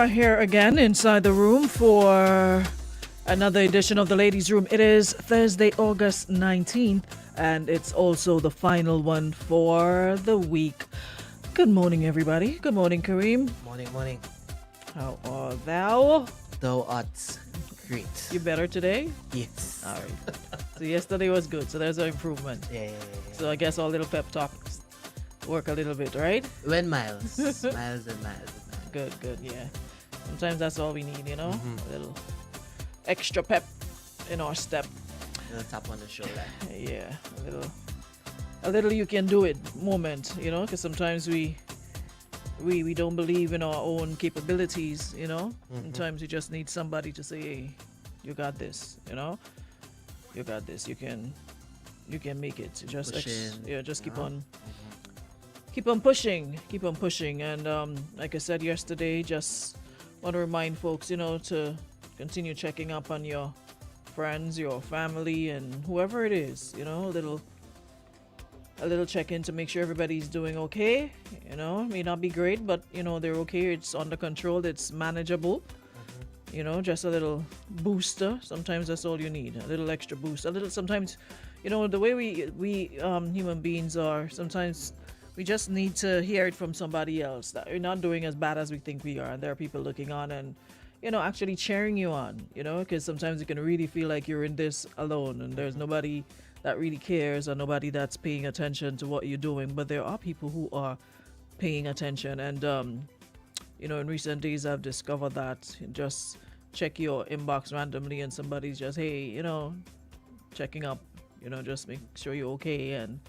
are here again inside the room for another edition of the Ladies' Room. It is Thursday, August 19th, and it's also the final one for the week. Good morning, everybody. Good morning, Kareem. Morning, morning. How are thou? Thou art great. You better today? Yes. All right. So yesterday was good, so there's an improvement. Yeah. So I guess our little pep talks work a little bit, right? When miles. Miles and miles. Good, yeah. Sometimes that's all we need, you know? A little extra pep in our step. A little tap on the shoulder. Yeah, a little you can do it moment, you know, because sometimes we don't believe in our own capabilities, you know. Sometimes you just need somebody to say, hey, you got this, you know. You got this. You can make it. Just keep on. Keep on pushing, and like I said yesterday, just want to remind folks, you know, to continue checking up on your friends, your family, and whoever it is, you know, a little check-in to make sure everybody's doing okay. You know, it may not be great, but you know they're okay. It's under control. It's manageable. You know, just a little booster. Sometimes that's all you need. A little extra boost. A little. Sometimes, you know, the way we human beings are. Sometimes we just need to hear it from somebody else that we're not doing as bad as we think we are. And there are people looking on and, you know, actually cheering you on, you know, because sometimes you can really feel like you're in this alone and there's nobody that really cares or nobody that's paying attention to what you're doing. But there are people who are paying attention. And, you know, in recent days, I've discovered that just check your inbox randomly and somebody's just, hey, you know, checking up, you know, just make sure you're okay. And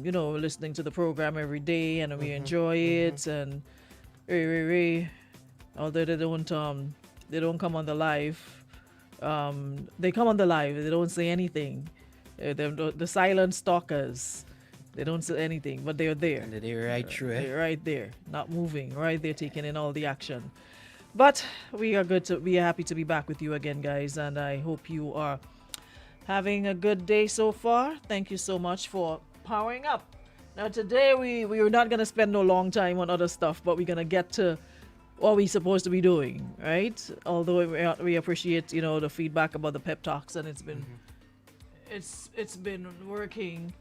you know, listening to the program every day and we enjoy it. And although they don't come on the live, they come on the live, they don't say anything. The silent stalkers, they don't say anything, but they're there. And they're right through it. They're right there, not moving, right there, taking in all the action. But we are happy to be back with you again, guys, and I hope you are having a good day so far. Thank you so much for powering up. Now today we were not going to spend no long time on other stuff, but we're going to get to what we're supposed to be doing, right? Although we appreciate, you know, the feedback about the pep talks, and it's been it's been working.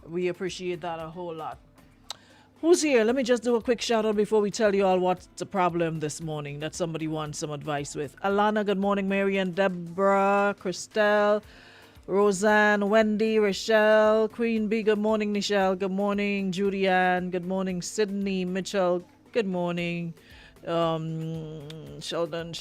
We appreciate that a whole lot. Who's here? Let me just do a quick shout out before we tell you all what's the problem this morning that somebody wants some advice with. Alana, good morning. Marian, Deborah, Christelle, Roseanne, Wendy, Rochelle, Queen B, good morning. Nichelle, good morning. Julianne, good morning. Sydney, Mitchell, good morning. Sheldon,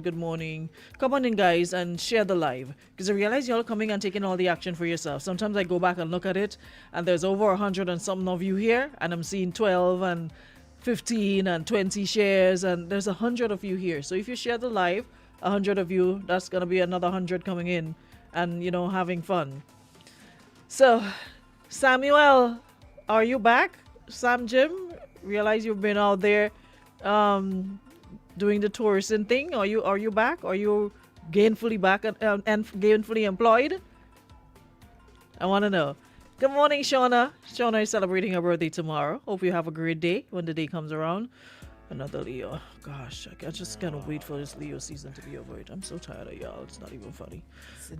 good morning. Come on in, guys, and share the live, because I realize you're all coming and taking all the action for yourself. Sometimes I go back and look at it and there's over 100 and something of you here, and I'm seeing 12 and 15 and 20 shares, and there's 100 of you here. So if you share the live, 100 of you, that's gonna be another 100 coming in and, you know, having fun. So Samuel, are you back? Sam Jim, realize you've been out there doing the tourism thing. Are you back? Are you gainfully back and gainfully employed? I want to know. Good morning, Shauna. Shauna is celebrating her birthday tomorrow. Hope you have a great day when the day comes around. Another Leo. Gosh, I just can't wait for this Leo season to be over. I'm so tired of y'all. It's not even funny.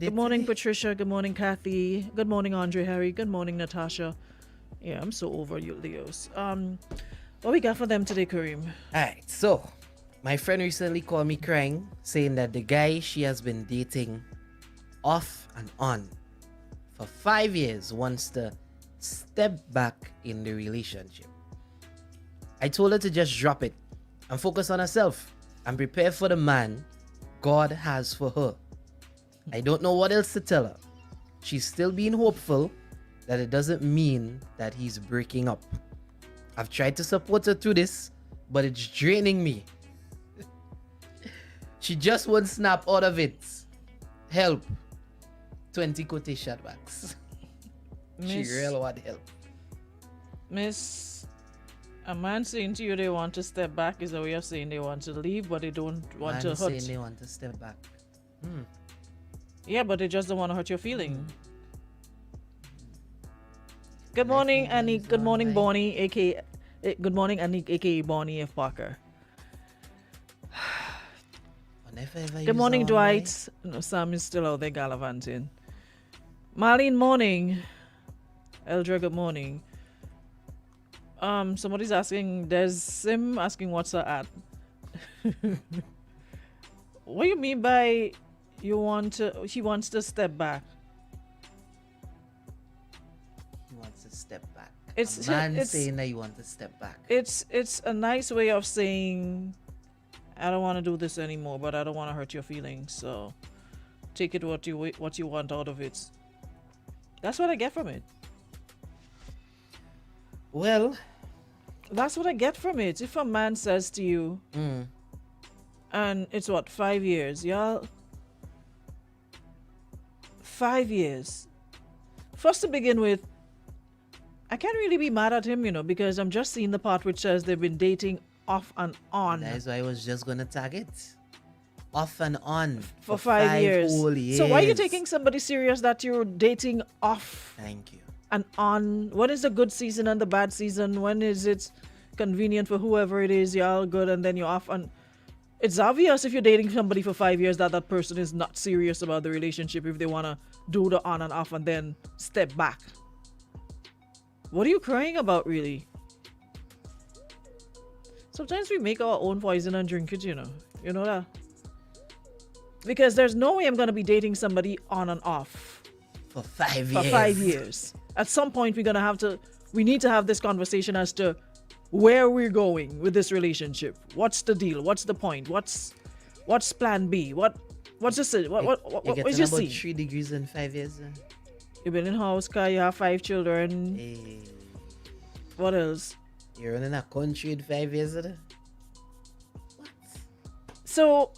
Good morning, Patricia. Good morning, Kathy. Good morning, Andre Harry. Good morning, Natasha. Yeah, I'm so over you Leos. What we got for them today, Kareem? Alright, so my friend recently called me crying, saying that the guy she has been dating off and on for 5 years wants to step back in the relationship. I told her to just drop it and focus on herself and prepare for the man God has for her. I don't know what else to tell her. She's still being hopeful that it doesn't mean that he's breaking up. I've tried to support her through this, but it's draining me. She just won't snap out of it. Help. 20 quotation marks. She real want help. Miss, a man saying to you they want to step back is a way of saying they want to leave, but they don't want to hurt. saying they want to step back. Yeah, but they just don't want to hurt your feeling. Good morning, Annie. Good morning, Bonnie, aka. Good morning, Annie, aka Bonnie F. Parker. Never ever use Good morning, a Dwight. No, Sam is still out there gallivanting. Marlene, morning. Eldra, good morning. Somebody's asking, there's Sim asking what's her at. What do you mean by he wants to step back? He wants to step back. It's a man it's saying that you want to step back. it's a nice way of saying I don't want to do this anymore, but I don't want to hurt your feelings. So take it what you want out of it. That's what I get from it. Well, That's what I get from it. If a man says to you, and it's what, 5 years, y'all? 5 years. First to begin with, I can't really be mad at him, because I'm just seeing the part which says they've been dating off and on that's why I was just gonna tag it. Off and on for 5 years. whole years. So why are you taking somebody serious that you're dating off Thank you. and on? When is the good season and the bad season? When is it convenient for whoever it is? You're all good and then you're off. And it's obvious if you're dating somebody for 5 years that that person is not serious about the relationship if they want to do the on and off and then step back. What are you crying about, really? Sometimes we make our own poison and drink it, you know that? Because there's no way I'm going to be dating somebody on and off For 5 for years. 5 years. At some point, we need to have this conversation as to where we're going with this relationship. What's the deal? What's the point? What's plan B? What's this? You're What's getting your about scene? 3 degrees in 5 years. You've been in house, car, you have 5 children. Hey, What else? you're running a country in 5 years. What? So,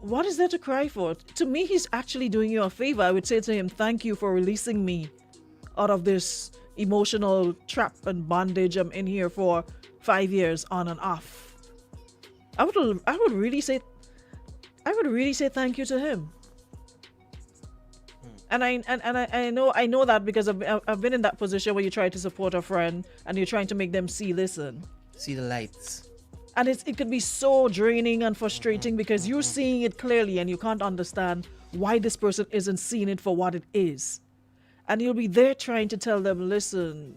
what is there to cry for? To me, he's actually doing you a favor. I would say to him, thank you for releasing me out of this emotional trap and bondage I'm in here for 5 years on and off. I would really say thank you to him. And I know that because I've been in that position where you try to support a friend and you're trying to make them see See the lights. and it could be so draining and frustrating because you're seeing it clearly and you can't understand why this person isn't seeing it for what it is. And you'll be there trying to tell them, listen,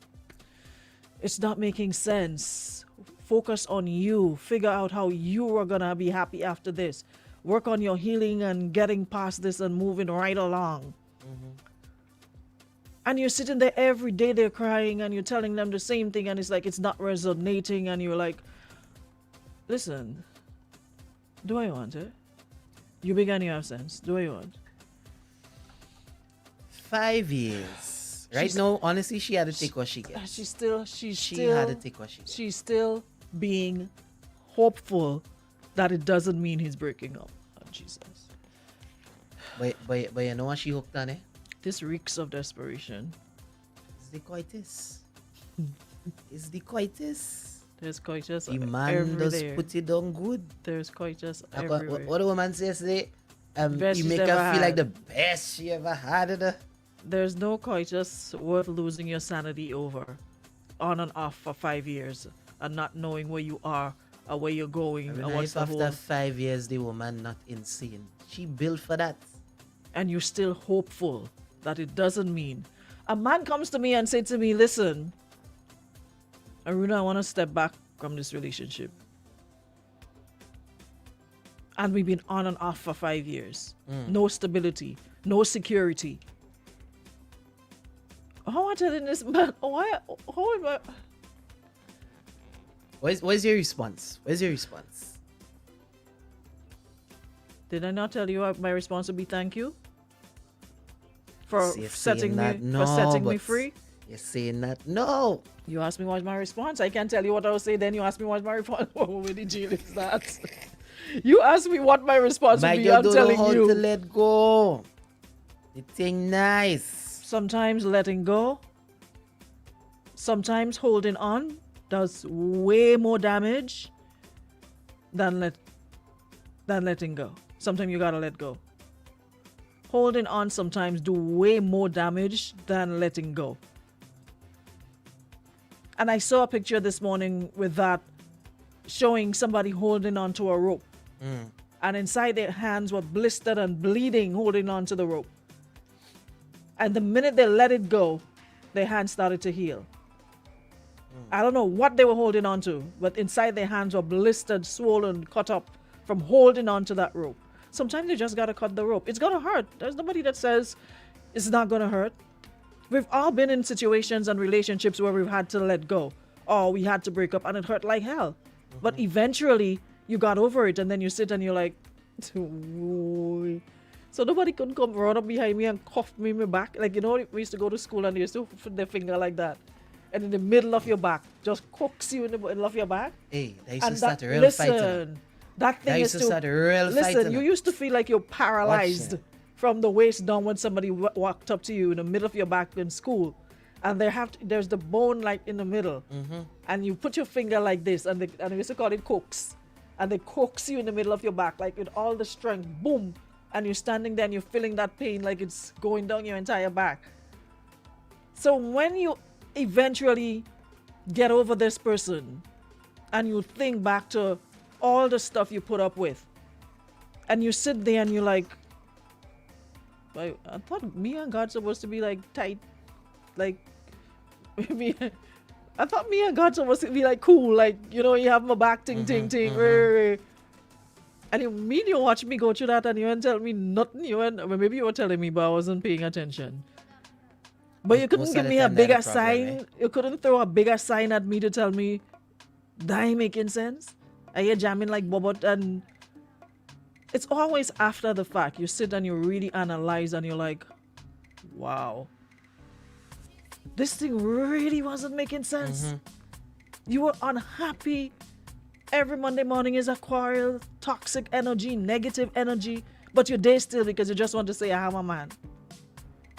it's not making sense. Focus on you. Figure out how you are going to be happy after this. Work on your healing and getting past this and moving right along. And you're sitting there every day, they're crying and you're telling them the same thing and it's like it's not resonating and you're like, listen, do I want it? You big and you have sense. Do I want? 5 years. Right now, honestly, she had to take what she gets. She had to take what she gets. She's still being hopeful that it doesn't mean he's breaking up. Oh, Jesus. But you know what she hooked on, eh? This reeks of desperation. It's the coitus. It's the coitus. There's coitus The man does everywhere. put it on good. There's coitus Like everywhere. what the woman says today, Best you she's make her ever feel like had. the best she ever had. There's no coitus worth losing your sanity over on and off for 5 years and not knowing where you are or where you're going and what's If the after whole... 5 years the woman not insane. She built for that. And you're still hopeful that it doesn't mean... A man comes to me and said to me, listen, Aruna, I want to step back from this relationship. And we've been on and off for 5 years. No stability, no security. How am I telling this man? How am I... What's your response? Where's your response? Did I not tell you my response would be thank you? For You're setting saying that, me no, for setting me but free? You're saying that no. You asked me what's my response. I can't tell you what I will say. Then you ask me what's my response. What the deal is that? You asked me what my response would But be. you I'm don't know telling how to you. let go. The thing nice. Sometimes letting go. Sometimes holding on does way more damage than letting go. Sometimes you gotta let go. Holding on sometimes do way more damage than letting go. And I saw a picture this morning with that showing somebody holding onto a rope and inside their hands were blistered and bleeding, holding on to the rope. And the minute they let it go, their hands started to heal. I don't know what they were holding on to, but inside their hands were blistered, swollen, cut up from holding on to that rope. Sometimes you just gotta cut the rope. It's gonna hurt. There's nobody that says it's not gonna hurt. We've all been in situations and relationships where we've had to let go, or we had to break up, and it hurt like hell. But eventually, you got over it, and then you sit and you're like, so nobody could come run up behind me and cuff me in my back. Like, you know, we used to go to school and they used to put their finger like that. And in the middle of your back, just cooks you in the middle of your back. Hey, that used to And start that, a real fight. listen, that thing That is used to start a real fight. listen, you used to feel like you're paralyzed that. from the waist down when somebody walked up to you in the middle of your back in school. And there's the bone like in the middle. And you put your finger like this, and they used to call it cooks. And they coax you in the middle of your back, like with all the strength, boom. And you're standing there and you're feeling that pain like it's going down your entire back. So when you eventually get over this person and you think back to all the stuff you put up with, and you sit there and you're like, I thought me and God supposed to be like tight, like me. I thought me and God supposed to be like cool, like, you know, you have my back, ting, ting, ting. And you watch me go through that and you didn't tell me nothing. Maybe you were telling me, but I wasn't paying attention. But you couldn't give me a bigger sign. You couldn't throw a bigger sign at me to tell me that ain't making sense. Are you jamming like Bobot? And it's always after the fact. You sit and you really analyze and you're like, wow. This thing really wasn't making sense. You were unhappy. Every Monday morning is a quarrel, toxic energy, negative energy. But you're there still because you just want to say, I have a man.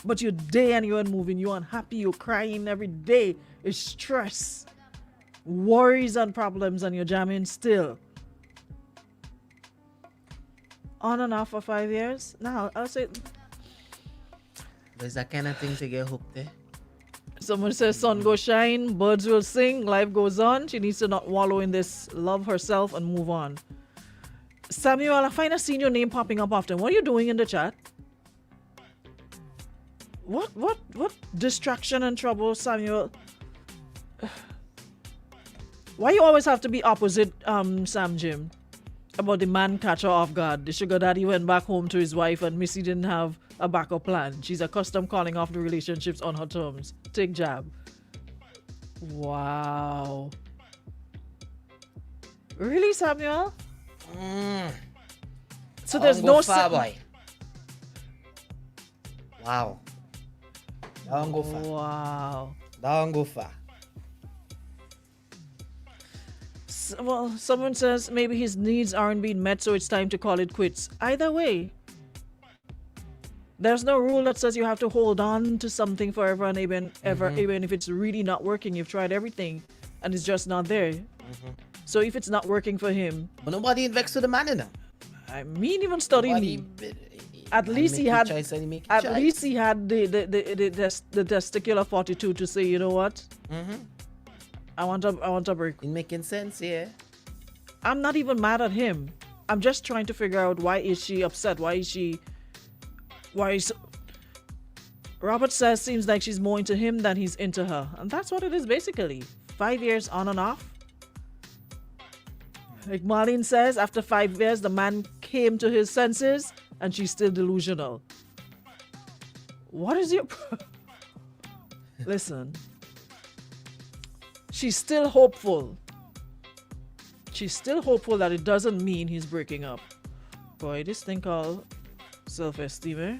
But you're there and you're moving. You're unhappy. You're crying every day. It's stress, worries and problems, and you're jamming still. On and off for 5 years. Now, I'll say... There's that kind of thing to get hooked there. Someone says, sun go shine, birds will sing, life goes on. She needs to not wallow in this, love herself and move on. Samuel, I find I seen your name popping up often. What are you doing in the chat? What distraction and trouble, Samuel? Why you always have to be opposite, Sam Jim? About the man catcher off guard. The sugar daddy went back home to his wife and Missy didn't have a backup plan. She's accustomed calling off the relationships on her terms. Take jab. Wow. Really, Samuel? So there's no far, boy. Wow. Don't go far. Wow. Don't go far. Well, someone says maybe his needs aren't being met, so it's time to call it quits. Either way, there's no rule that says you have to hold on to something forever and even if it's really not working. You've tried everything and it's just not there. So if it's not working for him, but nobody invests to the man in him. I mean, even studying me. At least he had the testicular fortitude to say, you know what? I want a break. It's making sense, yeah. I'm not even mad at him. I'm just trying to figure out why is she upset? Robert says seems like she's more into him than he's into her. And that's what it is basically. 5 years on and off. Like Marlene says, after 5 years, the man came to his senses and she's still delusional. What is your... Listen. She's still hopeful. She's still hopeful that it doesn't mean he's breaking up. Boy, this thing called self-esteem, eh?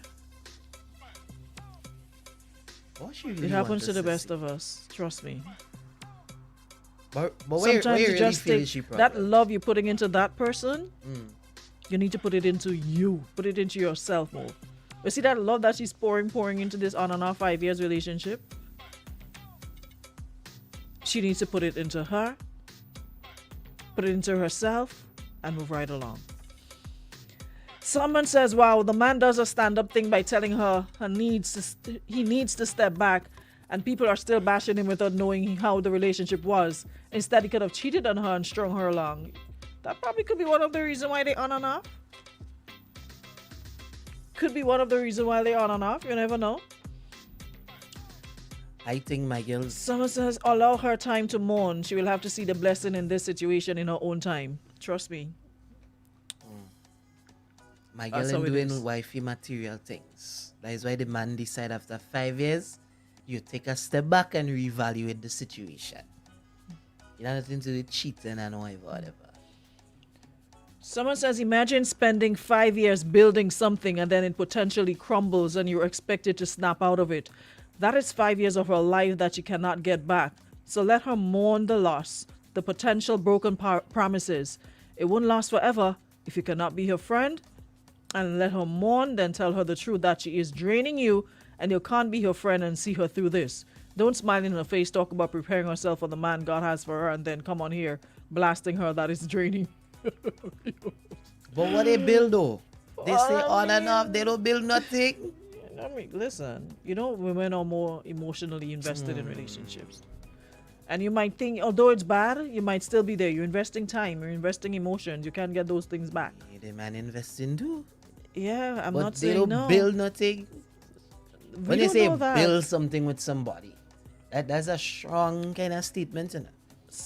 It happens to the best of us. Trust me. But sometimes where you really just feel take that love you're putting into that person, you need to put it into you. Put it into yourself more. You see that love that she's pouring into this on and off 5 years relationship? She needs to put it into her, put it into herself, and move right along. Someone says, wow, the man does a stand-up thing by telling her he needs to step back, and people are still bashing him without knowing how the relationship was. Instead, he could have cheated on her and strung her along. That probably could be one of the reasons why they on and off. Could be one of the reasons why they on and off. You never know. I think my girl. Someone says, allow her time to mourn. She will have to see the blessing in this situation in her own time. Trust me. My girl That's ain't how it doing is. wifey material things. That is why the man decide after 5 years, you take a step back and reevaluate the situation. You know nothing to do with cheating and whatever. Someone says, imagine spending 5 years building something and then it potentially crumbles and you're expected to snap out of it. That is 5 years of her life that she cannot get back. So let her mourn the loss, the potential broken promises. It won't last forever. If you cannot be her friend and let her mourn, then tell her the truth that she is draining you and you can't be her friend and see her through this. Don't smile in her face, talk about preparing herself for the man God has for her, and then come on here blasting her that is draining. But what they build though? They say on and off, they don't build nothing. I mean, listen, women are more emotionally invested in relationships. And you might think, although it's bad, you might still be there. You're investing time, you're investing emotions. You can't get those things back. Yeah, the man investing too. Yeah, I'm But not they saying don't no. build nothing. We When they don't say know that. build something with somebody, that's a strong kind of statement, you know.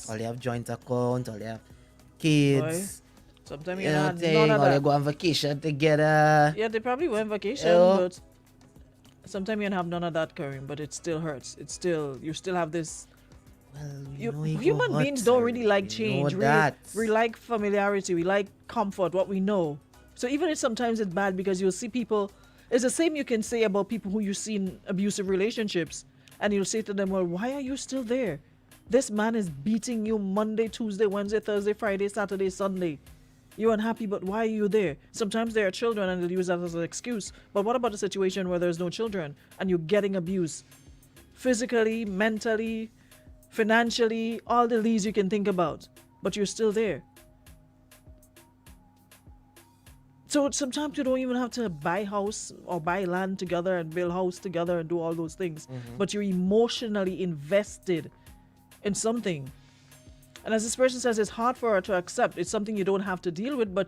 Or they have joint account, or they have kids. Sometimes You you know, have thing, none of or they that. go on vacation together. Yeah, they probably went on vacation, Yeah. but sometimes you don't have none of that, Karim, but it still hurts. You still have this. Well, Human beings don't really like change. We like familiarity. We like comfort, what we know. So even if sometimes it's bad because you'll see people, it's the same you can say about people who you see in abusive relationships. And you'll say to them, well, why are you still there? This man is beating you Monday, Tuesday, Wednesday, Thursday, Friday, Saturday, Sunday. You're unhappy, but why are you there? Sometimes there are children and they'll use that as an excuse. But what about a situation where there's no children and you're getting abused? Physically, mentally, financially, all the leads you can think about, but you're still there. So sometimes you don't even have to buy house or buy land together and build house together and do all those things, but you're emotionally invested in something. And as this person says, it's hard for her to accept. It's something you don't have to deal with, but